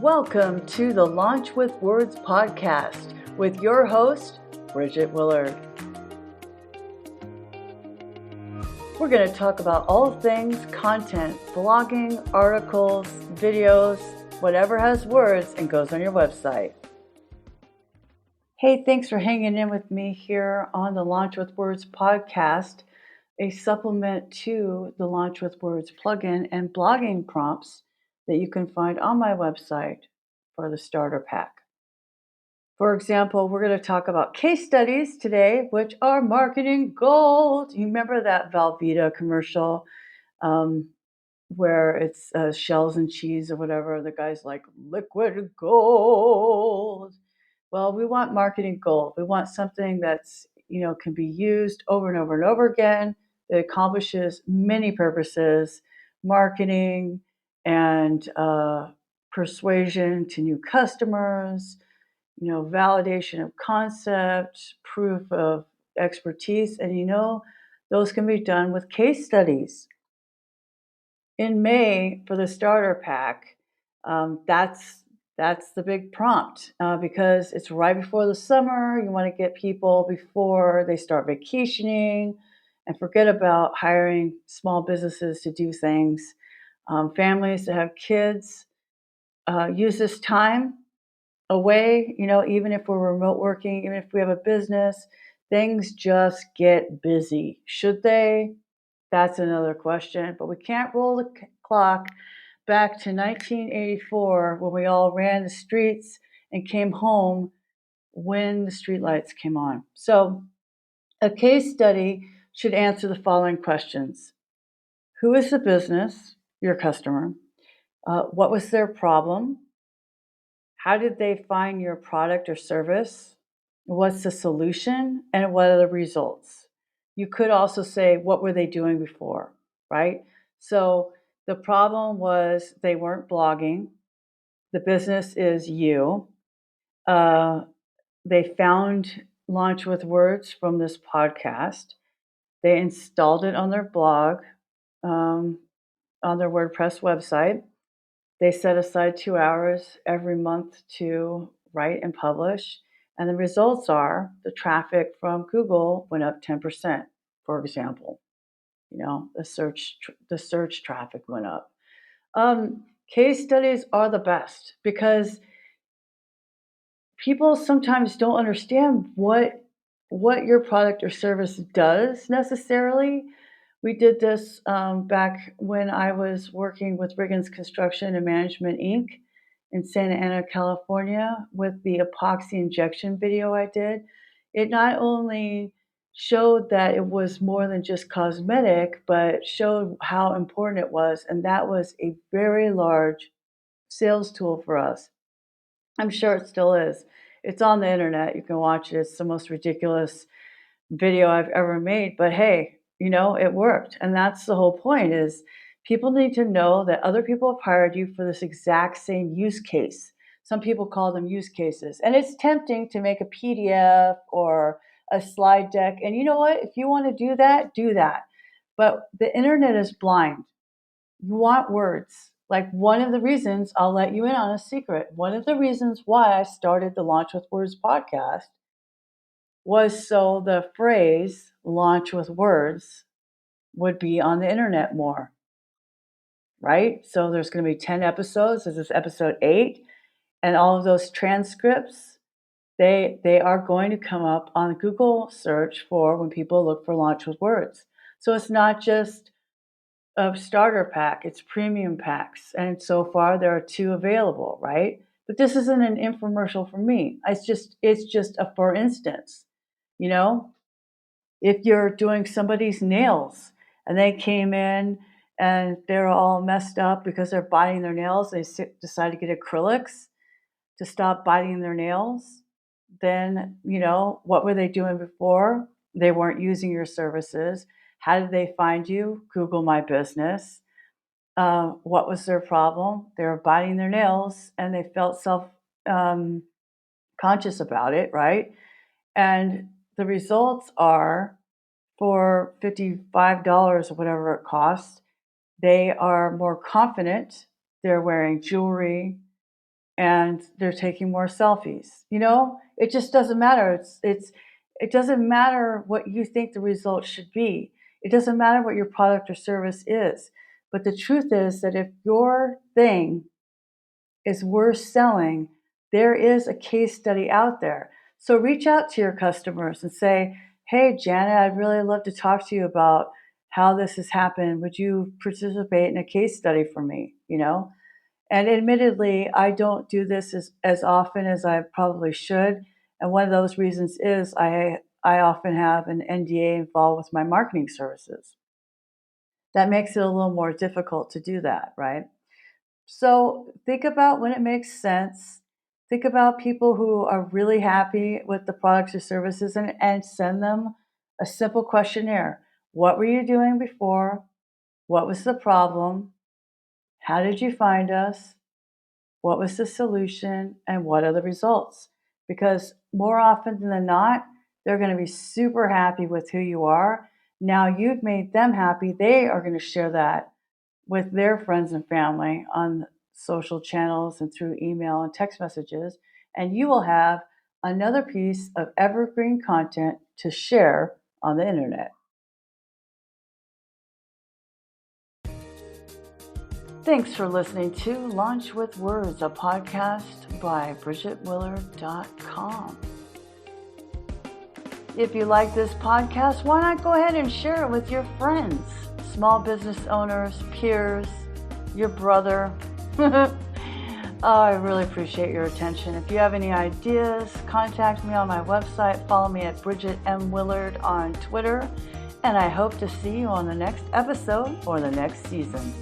Welcome to the Launch with Words podcast with your host, Bridget Willard. We're going to talk about all things content, blogging, articles, videos, whatever has words and goes on your website. Hey, thanks for hanging in with me here on the Launch with Words podcast, a supplement to the Launch with Words plugin and blogging prompts that you can find on my website for the starter pack. For example, we're going to talk about case studies today, which are marketing gold. You remember that Velveeta commercial where it's shells and cheese or whatever? The guy's like, liquid gold. Well, we want marketing gold. We want something that's, can be used over and over and over again, that accomplishes many purposes, marketing and persuasion to new customers, validation of concept, proof of expertise. And, those can be done with case studies. In May, for the starter pack, that's the big prompt because it's right before the summer. You want to get people before they start vacationing and forget about hiring small businesses to do things. Families that have kids use this time away, even if we're remote working, even if we have a business, things just get busy. Should they? That's another question. But we can't roll the clock back to 1984 when we all ran the streets and came home when the streetlights came on. So a case study should answer the following questions. Who is the business, your customer? What was their problem? How did they find your product or service? What's the solution? And what are the results? You could also say, what were they doing before, right? So the problem was they weren't blogging. The business is you. They found Launch with Words from this podcast. They installed it on their blog, on their WordPress website. They set aside 2 hours every month to write and publish. And the results are the traffic from Google went up 10%, for example. The search traffic went up. Case studies are the best because people sometimes don't understand what your product or service does necessarily. We did this back when I was working with Riggins Construction and Management Inc. in Santa Ana, California, with the epoxy injection video I did. It not only showed that it was more than just cosmetic, but showed how important it was. And that was a very large sales tool for us. I'm sure it still is. It's on the internet. You can watch it. It's the most ridiculous video I've ever made. But hey, it worked. And that's the whole point is people need to know that other people have hired you for this exact same use case. Some people call them use cases. And it's tempting to make a PDF or a slide deck. And you know what? If you want to do that, do that. But the internet is blind. You want words. Like one of the reasons, I'll let you in on a secret. One of the reasons why I started the Launch with Words podcast was so the phrase launch with words would be on the internet more, right? So there's going to be 10 episodes. This is episode 8. And all of those transcripts, they are going to come up on Google search for when people look for launch with words. So it's not just a starter pack, it's premium packs. And so far there are 2 available, right? But this isn't an infomercial for me. It's just a for instance. If you're doing somebody's nails and they came in and they're all messed up because they're biting their nails, they decide to get acrylics to stop biting their nails, then, what were they doing before? They weren't using your services. How did they find you? Google My Business. What was their problem? They were biting their nails and they felt self-conscious about it, right? And the results are for $55 or whatever it costs, they are more confident. They're wearing jewelry. and they're taking more selfies. It just doesn't matter. It doesn't matter what you think the result should be. It doesn't matter what your product or service is. But the truth is that if your thing is worth selling, there is a case study out there. So reach out to your customers and say, hey, Janet, I'd really love to talk to you about how this has happened. Would you participate in a case study for me? And admittedly, I don't do this as often as I probably should. And one of those reasons is I often have an NDA involved with my marketing services. That makes it a little more difficult to do that, right? So think about when it makes sense. Think about people who are really happy with the products or services and send them a simple questionnaire. What were you doing before? What was the problem? How did you find us? What was the solution? And what are the results? Because more often than not, they're going to be super happy with who you are. Now you've made them happy. They are going to share that with their friends and family on social channels and through email and text messages. And you will have another piece of evergreen content to share on the internet. Thanks for listening to Launch with Words, a podcast by BridgetWillard.com. If you like this podcast, why not go ahead and share it with your friends, small business owners, peers, your brother. I really appreciate your attention. If you have any ideas, contact me on my website. Follow me at Bridget M. Willard on Twitter. And I hope to see you on the next episode or the next season.